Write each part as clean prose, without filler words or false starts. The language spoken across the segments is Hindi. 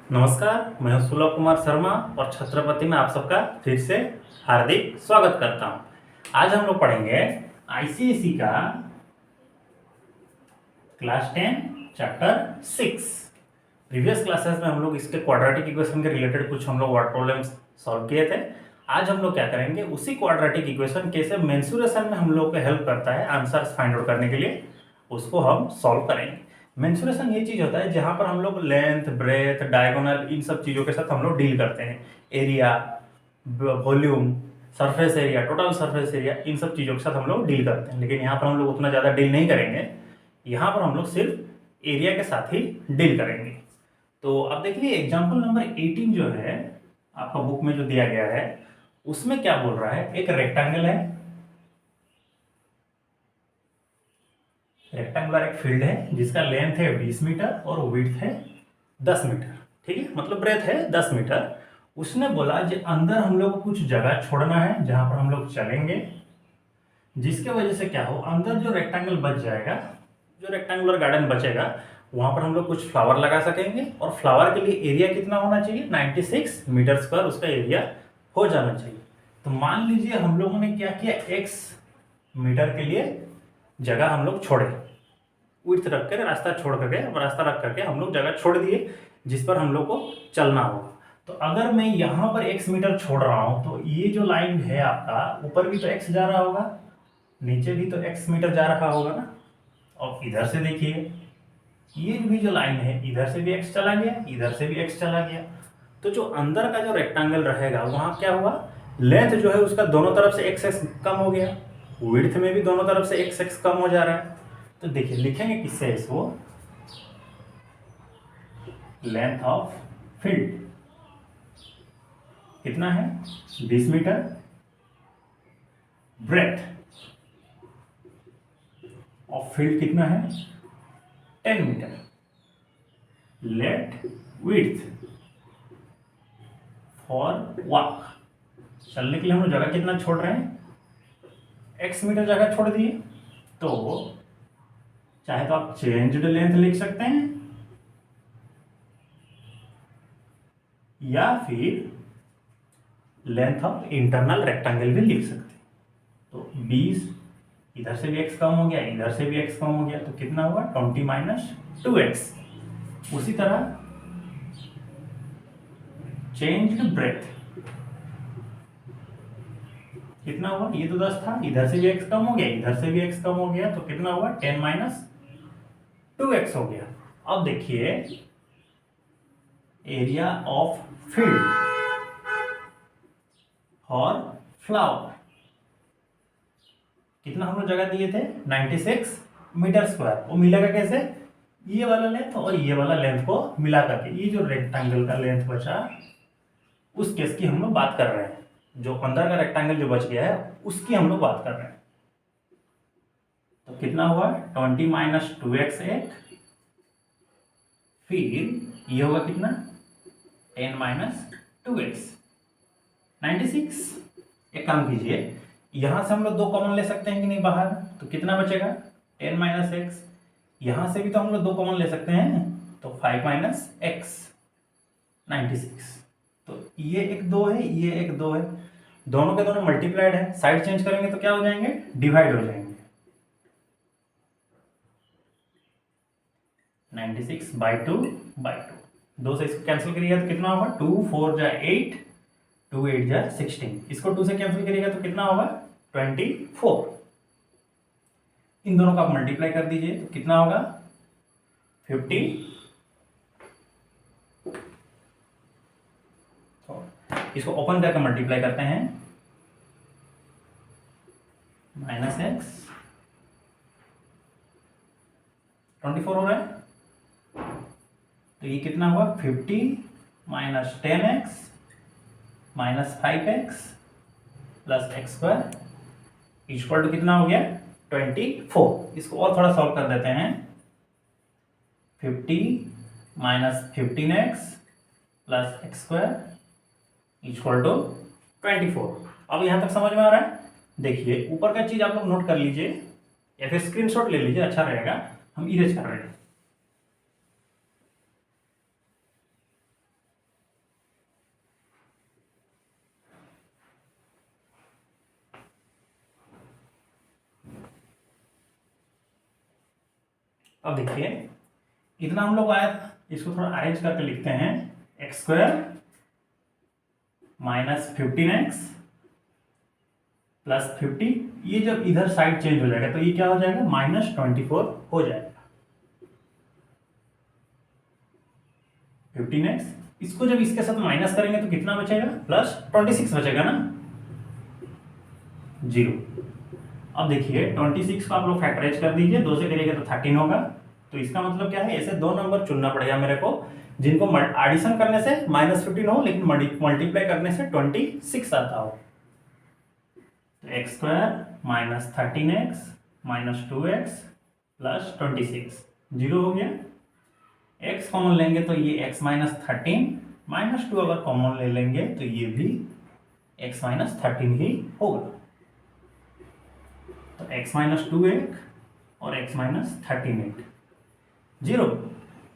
नमस्कार, मैं हूं सुलभ कुमार शर्मा और छत्रपति में आप सबका फिर से हार्दिक स्वागत करता हूं। आज हम लोग पढ़ेंगे आईसीएसई का क्लास 10 चैप्टर 6। प्रीवियस क्लासेस में हम लोग इसके क्वाड्रेटिक इक्वेशन के रिलेटेड कुछ हम लोग वर्ड प्रॉब्लम्स सॉल्व किए थे। आज हम लोग क्या करेंगे, उसी क्वाड्रेटिक इक्वेशन कैसे मेंसुरेशन में हम लोग को हेल्प करता है आंसर्स फाइंड आउट करने के लिए, उसको हम सॉल्व करेंगे। मेंसुरेशन ये चीज होता है जहां पर हम लोग लेंथ, ब्रेथ, डायगोनल इन सब चीजों के साथ हम लोग डील करते हैं। Area, volume, surface area, total surface area, इन सब चीजों के साथ हम लोग डील करते हैं। लेकिन यहाँ पर हम लोग उतना ज़्यादा डील नहीं करेंगे, यहाँ पर हम लोग सिर्फ एरिया के साथ ही डील करेंगे। तो अब देखिए एग्जाम्पल नंबर 18 जो है आपका बुक में जो दिया गया है, उसमें क्या बोल रहा है, एक रेक्टेंगल है, रेक्टेंगुलर एक फील्ड है जिसका लेंथ है 20 मीटर और विड्थ है 10 मीटर। ठीक है, मतलब ब्रेथ है 10 मीटर। उसने बोला जो अंदर हम लोग को कुछ जगह छोड़ना है जहां पर हम लोग चलेंगे, जिसके वजह से क्या हो, अंदर जो रेक्टेंगल बच जाएगा, जो रेक्टेंगुलर गार्डन बचेगा, वहां पर हम लोग कुछ फ्लावर लगा सकेंगे। और फ्लावर के लिए एरिया कितना होना चाहिए, 96 मीटर स्क्वायर उसका एरिया हो जाना चाहिए। तो मान लीजिए हम लोगों ने क्या किया, x मीटर के लिए जगह हम लोग छोड़े, विड्थ रख कर, रास्ता छोड़ करके, रास्ता रख करके हम लोग जगह छोड़ दिए जिस पर हम लोग को चलना होगा। तो अगर मैं यहाँ पर x मीटर छोड़ रहा हूँ तो ये जो लाइन है आपका, ऊपर भी तो x जा रहा होगा, नीचे भी तो x मीटर जा रहा होगा ना। और इधर से देखिए ये भी जो लाइन है, इधर से भी x चला गया, इधर से भी x चला गया। तो जो अंदर का जो रेक्टेंगल रहेगा वहां क्या हुआ, लेंथ जो है उसका दोनों तरफ से x कम हो गया, विड्थ में भी दोनों तरफ से x कम हो जा रहा है। तो देखिए लिखेंगे किससे इसको, लेंथ ऑफ फील्ड कितना है 20 मीटर, ब्रेथ ऑफ फील्ड कितना है 10 metre, let width for walk, चलने के लिए हम लोग जगह कितना छोड़ रहे हैं, x मीटर जगह छोड़ दिए। तो चाहे तो आप चेंज्ड लेंथ लिख सकते हैं या फिर लेंथ ऑफ इंटरनल रेक्टेंगल भी लिख सकते हैं। तो 20, इधर से भी x कम हो गया, इधर से भी x कम हो गया, तो कितना हुआ 20 माइनस 2x। उसी तरह चेंज्ड ब्रेथ कितना हुआ, ये तो 10 था, इधर से भी x कम हो गया, इधर से भी x कम हो गया, तो कितना हुआ 10 माइनस 2x हो गया। अब देखिए एरिया ऑफ फील्ड और फ्लावर कितना हम लोग जगह दिए थे 96 मीटर स्क्वायर, वो मिलेगा कैसे, ये वाला लेंथ और ये वाला लेंथ को मिला करके, ये जो रेक्टेंगल का लेंथ बचा उस केस की हम लोग बात कर रहे हैं, जो अंदर का रेक्टेंगल जो बच गया है उसकी हम लोग बात कर रहे हैं। तो कितना हुआ 20 माइनस 2x एक, फिर ये होगा कितना 10 माइनस 2x 96। एक काम कीजिए, यहां से हम लोग 2 कॉमन ले सकते हैं कि नहीं बाहर, तो कितना बचेगा 10 माइनस एक्स, यहां से भी तो हम लोग 2 कॉमन ले सकते हैं, तो 5 माइनस एक्स 96। तो ये एक 2 है, ये एक 2 है, दोनों के दोनों मल्टीप्लाइड है, साइड चेंज करेंगे तो क्या हो जाएंगे, डिवाइड हो जाएंगे। 96 बाई 2 बाई 2 से इसको कैंसिल करिएगा तो कितना होगा 2 4 जा 8, 2 8 जा 16, इसको 2 से कैंसिल करिएगा तो कितना होगा 24। इन दोनों का आप मल्टीप्लाई कर दीजिए तो कितना होगा 50। इसको ओपन करके मल्टीप्लाई करते हैं, माइनस एक्स 24 हो रहा है, तो ये कितना हुआ 50 minus 10x minus 5x plus x square equal to कितना हो गया 24। इसको और थोड़ा सॉल्व कर देते हैं, 50 minus 15x plus x square equal to 24। अब यहां तक समझ में आ रहा है। देखिए ऊपर का चीज आप लोग नोट कर लीजिए या फिर स्क्रीनशॉट ले लीजिए, अच्छा रहेगा, हम इरेज कर रहे हैं। अब देखिए इतना हम लोग आया था, इसको थोड़ा अरेंज करके लिखते हैं। X square minus 15x plus 50, ये जब इधर साइड चेंज हो जाएगा तो ये क्या हो जाएगा, -24 हो जाएगा। 15x, इसको जब इसके साथ माइनस करेंगे तो कितना बचेगा, +26 बचेगा ना, 0। अब देखिए 26 को आप लोग फैक्टराइज कर दीजिए, 2 से करिएगा तो 13 होगा। तो इसका मतलब क्या है, ऐसे 2 नंबर चुनना पड़ेगा मेरे को जिनको एडिशन करने से -15 हो लेकिन मल्टीप्लाई करने से 26 आता हो। तो x square minus 13x minus 2x plus 26, 0 हो गया। x कॉमन लेंगे तो ये x माइनस 13 माइनस 2 अगर कॉमन ले लेंगे तो ये भी x माइनस 13 ही होगा। तो x माइनस 2 एक और x माइनस 13 एक, 0।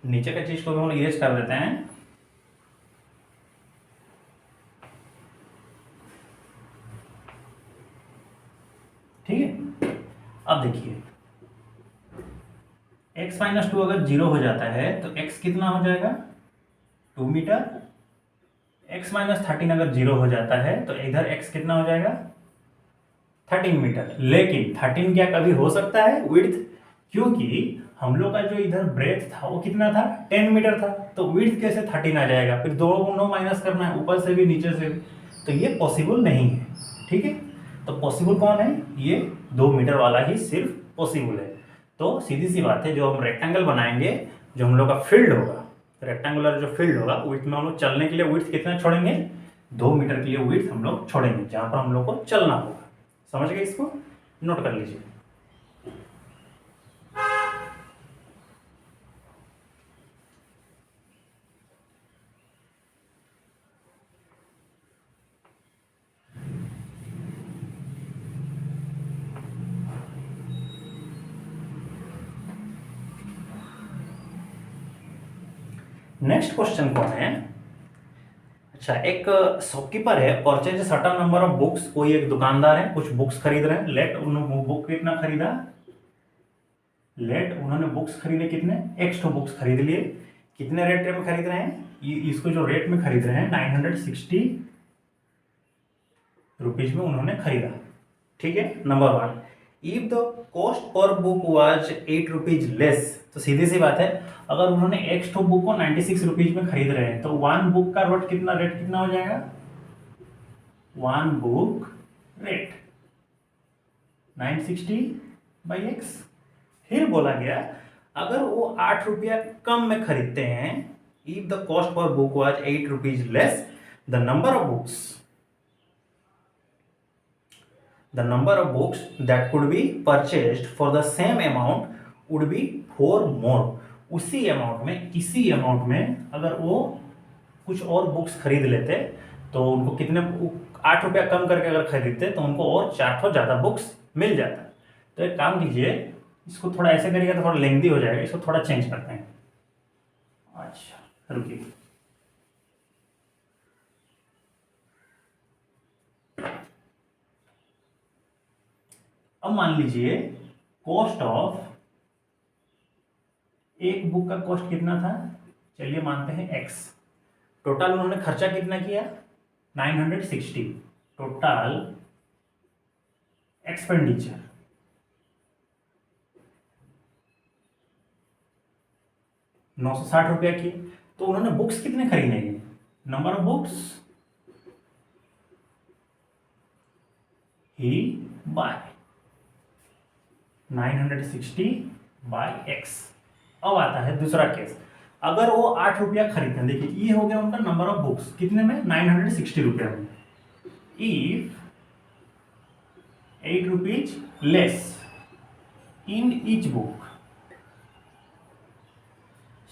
नीचे का चीज को हम इरेज कर देते हैं। ठीक है, अब देखिए x माइनस 2 अगर 0 हो जाता है तो x कितना हो जाएगा, 2 मीटर। x माइनस 13 अगर 0 हो जाता है तो इधर x कितना हो जाएगा, 13 मीटर। लेकिन 13 क्या कभी हो सकता है विड्थ, क्योंकि हम लोग का जो इधर ब्रेथ था वो कितना था, 10 मीटर था। तो विड्थ कैसे 13 आ जाएगा, फिर 2 माइनस करना है, ऊपर से भी नीचे से भी, तो ये पॉसिबल नहीं है। ठीक है, तो पॉसिबल कौन है, ये 2 मीटर वाला ही सिर्फ पॉसिबल है। तो सीधी सी बात है, जो हम रेक्टेंगल बनाएंगे, जो हम लोग का फील्ड होगा, रेक्टेंगुलर जो फील्ड होगा, विड्थ में हम लोग चलने के लिए विड्थ कितना छोड़ेंगे, 2 मीटर के लिए विड्थ हम लोग छोड़ेंगे, जहां पर हम लोग को चलना होगा। समझ गए, इसको नोट कर लीजिए। नेक्स्ट क्वेश्चन कौन है, अच्छा, एक शॉपकीपर है, purchase certain number of books. कोई एक दुकानदार है, कुछ बुक्स खरीद रहे हैं। लेट उन्होंने बुक कितना खरीदा, लेट उन्होंने बुक्स खरीदे कितने, x तो बुक्स खरीद लिए। कितने रेट में खरीद रहे हैं, इसको जो रेट में खरीद रहे हैं 960 रुपीज में उन्होंने खरीदा। ठीक है, number 1, if the cost per book was 8 rupees less, तो सीधी सी बात है, अगर उन्होंने x तो बुक को 96 रुपीज में खरीद रहे हैं तो 1 बुक का रेट कितना हो जाएगा, 1 बुक रेट 960 बाई x। फिर बोला गया अगर वो 8 रुपया कम में खरीदते हैं, if the cost per book was 8 rupees less, the number of books that could be purchased for the same amount would be 4 more। उसी अमाउंट में अगर वो कुछ और बुक्स खरीद लेते तो उनको कितने, 8 रुपया कम करके अगर खरीदते तो उनको और 400 ज़्यादा बुक्स मिल जाता। तो एक काम कीजिए, इसको थोड़ा ऐसे करिएगा तो थोड़ा लेंथी हो जाएगा, इसको थोड़ा चेंज करते हैं। अच्छा रुकिए, अब मान लीजिए कॉस्ट ऑफ एक बुक का कॉस्ट कितना था, चलिए मानते हैं x। टोटल उन्होंने खर्चा कितना किया, 960। टोटल एक्सपेंडिचर 960 रुपया की। तो उन्होंने बुक्स कितने खरीदेंगे, number of books he buy 960 by x। अब आता है दूसरा केस, अगर वो 8 रुपया खरीदते हैं, देखिए ये हो गया उनका नंबर ऑफ बुक्स कितने में, 960 रुपया में। If 8 rupees less in each book,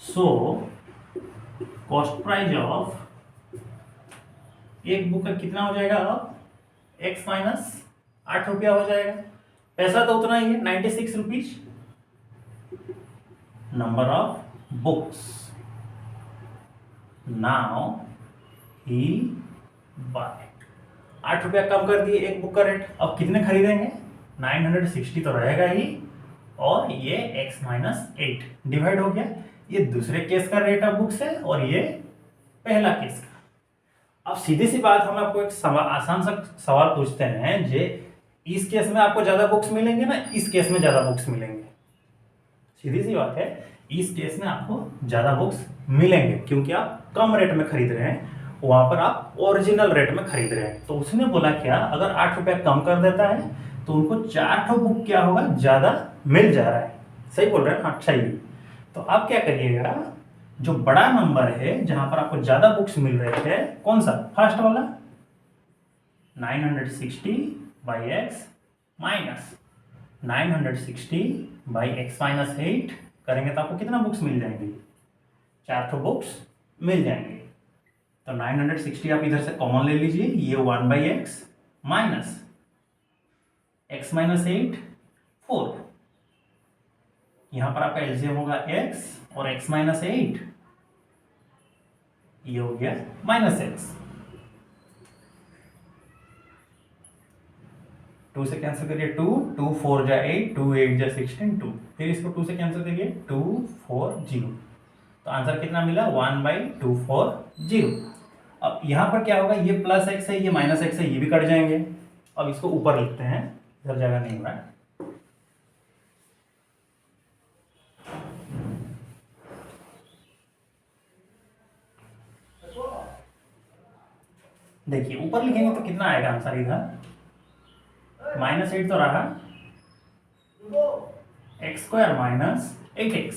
so cost price of एक बुक का कितना हो जाएगा, अब x माइनस 8 रुपया हो जाएगा। पैसा तो उतना ही है, 96 rupees. Number of books now he buy, 8 रुपया कम कर दिए एक बुक का रेट। अब कितने खरीदेंगे, 960 तो रहेगा ही, और ये x माइनस 8 डिवाइड हो गया। ये दूसरे केस का रेट ऑफ बुक्स है और ये पहला केस का। अब सीधी सी बात, हम आपको एक आसान सा सवाल पूछते हैं, जे इस केस में आपको ज्यादा बुक्स मिलेंगे ना, इस केस में ज्यादा बुक्स मिलेंगे? सीधी सी बात है, इस केस में आपको ज्यादा बुक्स मिलेंगे क्योंकि आप कम रेट में खरीद रहे हैं, वहां पर आप ओरिजिनल रेट में खरीद रहे हैं। तो उसने बोला क्या, अगर 8 रुपया कम कर देता है तो उनको 4 ठो बुक क्या होगा, ज्यादा मिल जा रहा है। सही बोल रहे हैं? हाँ, सही। तो आप क्या करिएगा, जो बड़ा नंबर है जहां पर आपको ज्यादा बुक्स मिल रहे थे, कौन सा, फर्स्ट वाला 960 by x minus 960 by x minus 8 करेंगे तो आपको कितना बुक्स मिल जाएंगे, 4 ठो बुक्स मिल जाएंगे। तो 960 आप इधर से कॉमन ले लीजिए, ये 1 by x minus x minus 8 4, यहां पर आपका एलसीएम होगा x और x माइनस 8, ये हो गया माइनस एक्स। 2 से कैंसिल करिए, 2 2 4 जा 8, 2 8 जा 16 2, फिर इसको 2 से कैंसिल करिए, 2 4 0। तो आंसर कितना मिला, 1 बाई 2 4 0। अब यहां पर क्या होगा, ये प्लस एक्स है, ये माइनस एक्स है, ये भी कट जाएंगे। अब इसको ऊपर लिखते हैं, इधर जगह नहीं हो रहा है। देखिए ऊपर लिखेंगे तो कितना आएगा आंसर, इधर माइनस 8 तो रहा, x square minus 8x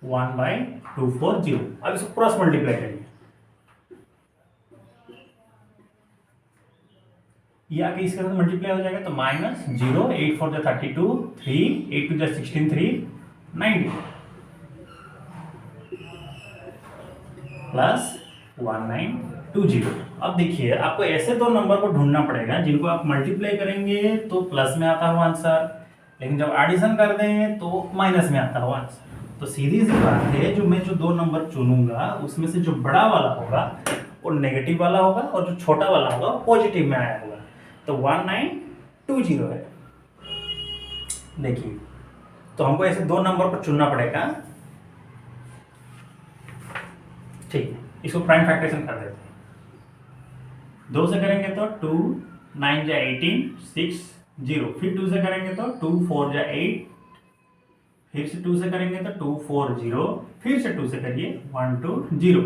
1 by 2 4 0। अब इसको क्रॉस मल्टीप्लाई करिए, ये आके इसके साथ मल्टीप्लाई हो जाएगा तो माइनस 0 8 4 जा 32 3 8 2 जा 16 3 90 प्लस 1920। अब देखिए आपको ऐसे दो नंबर को ढूंढना पड़ेगा जिनको आप मल्टीप्लाई करेंगे तो प्लस में आता हो आंसर, लेकिन जब एडिशन कर दें तो माइनस में आता हो आंसर। तो सीधी सी बात है, जो मैं जो दो नंबर चुनूंगा उसमें से जो बड़ा वाला होगा वो नेगेटिव वाला होगा और जो छोटा वाला होगा वो पॉजिटिव में आया होगा। तो 1920 है। देखिए तो हमको ऐसे दो नंबर को चुनना पड़ेगा, ठीक। इसको प्राइम फैक्टराइजेशन कर देते हैं, 2 से करेंगे तो 2 9 जा 18 6 0, फिर 2 से करेंगे तो 2 4 जा 8, फिर से 2 से करेंगे तो 2 4 0, फिर से 2 से करिए 1 2 0,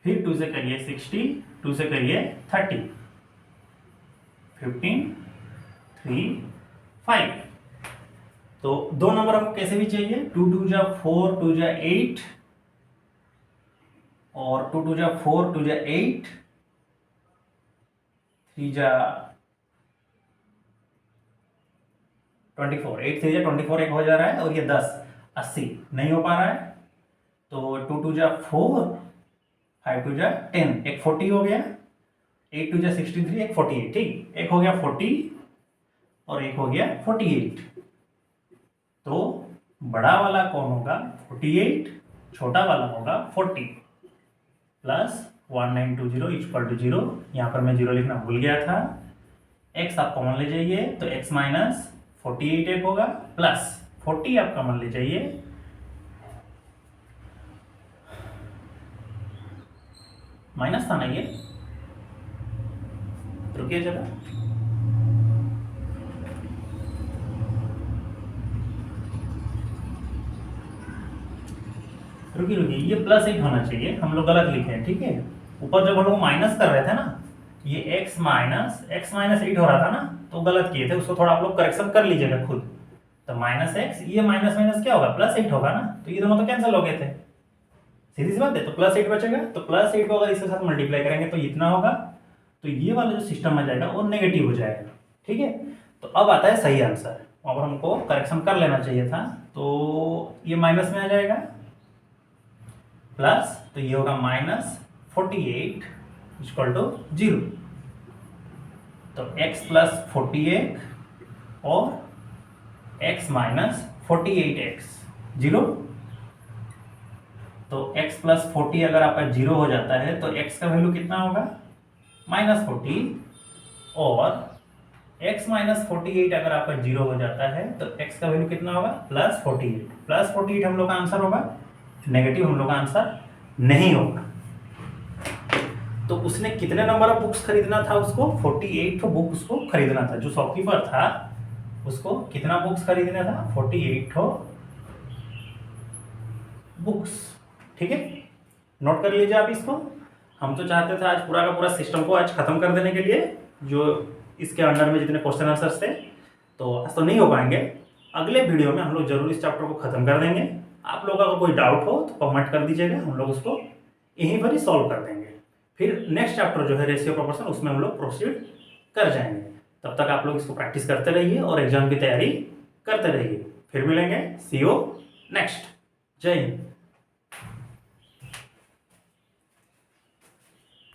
फिर 2 से करिए 60, 2 से करिए 30 15 3 5। तो दो नंबर हमको कैसे भी चाहिए, 2 2 जा 4 2 जा 8 और 2 2 जा 4 2 जा 8 3 जा 24 8 3 जा 24 एक हो जा रहा है, और ये 10 80 नहीं हो पा रहा है। तो 2 2 जा 4 5 2 जा 10 एक 40 हो गया, 8 2 जा 63 एक 48, ठीक। एक हो गया 40 और एक हो गया 48। तो बड़ा वाला कौन होगा, 48, छोटा वाला होगा 40 प्लस 1920 इक्वल टू 0। यहाँ पर मैं 0 लिखना भूल गया था, x आप कॉमन ले जाइए तो x माइनस 48 एक होगा, प्लस 40 आप कॉमन ले जाइए, माइनस था ना ये, रुकिए जरा, रुकिए ये प्लस 8 होना चाहिए, हम लोग गलत लिखे हैं, ठीक है। ऊपर जब हम लोग माइनस कर रहे थे ना, ये x माइनस 8 हो रहा था ना, तो गलत किए थे, उसको थोड़ा आप लोग करेक्शन कर लीजिएगा खुद। तो माइनस एक्स, ये माइनस माइनस क्या होगा, प्लस 8 होगा ना, तो ये दोनों तो कैंसिल हो गए थे, सीधी सी बात है। तो प्लस 8 बचेगा, तो प्लस 8 को अगर इसके साथ मल्टीप्लाई करेंगे तो इतना होगा, तो ये वाला जो सिस्टम आ जाएगा वो नेगेटिव हो जाएगा, ठीक है। तो अब आता है सही आंसर, और हमको करेक्शन कर लेना चाहिए था, तो ये माइनस में आ जाएगा, प्लस तो ये होगा माइनस 48 इक्वल टू 0। तो x प्लस 48 और x माइनस 48x 0। तो x प्लस 40 अगर आपका 0 हो जाता है तो x का वैल्यू कितना होगा, माइनस 40, और x माइनस 48 अगर आपका 0 हो जाता है तो x का वैल्यू कितना होगा प्लस 48। प्लस 48 हम लोग का आंसर होगा, नेगेटिव हम लोग का आंसर नहीं होगा। तो उसने कितने नंबर ऑफ बुक्स खरीदना था उसको, 48 ठो बुक उसको खरीदना था। जो शॉपकीपर था उसको कितना बुक्स खरीदना था, 48 ठो बुक्स। ठीक है, नोट कर लीजिए आप इसको। हम तो चाहते थे आज पूरा का पूरा सिस्टम को आज खत्म कर देने के लिए, जो इसके अंडर में जितने क्वेश्चन आंसर्स थे, तो आज तो नहीं हो पाएंगे। अगले वीडियो में हम लोग जरूर इस चैप्टर को खत्म कर देंगे। आप लोगों का अगर कोई डाउट हो तो कमेंट कर दीजिएगा, हम लोग उसको यहीं पर ही सॉल्व कर देंगे। फिर नेक्स्ट चैप्टर जो है रेशियो प्रोपोर्शन, उसमें हम लोग प्रोसीड कर जाएंगे। तब तक आप लोग इसको प्रैक्टिस करते रहिए और एग्जाम की तैयारी करते रहिए। फिर मिलेंगे, सी यू नेक्स्ट। जय हिंद।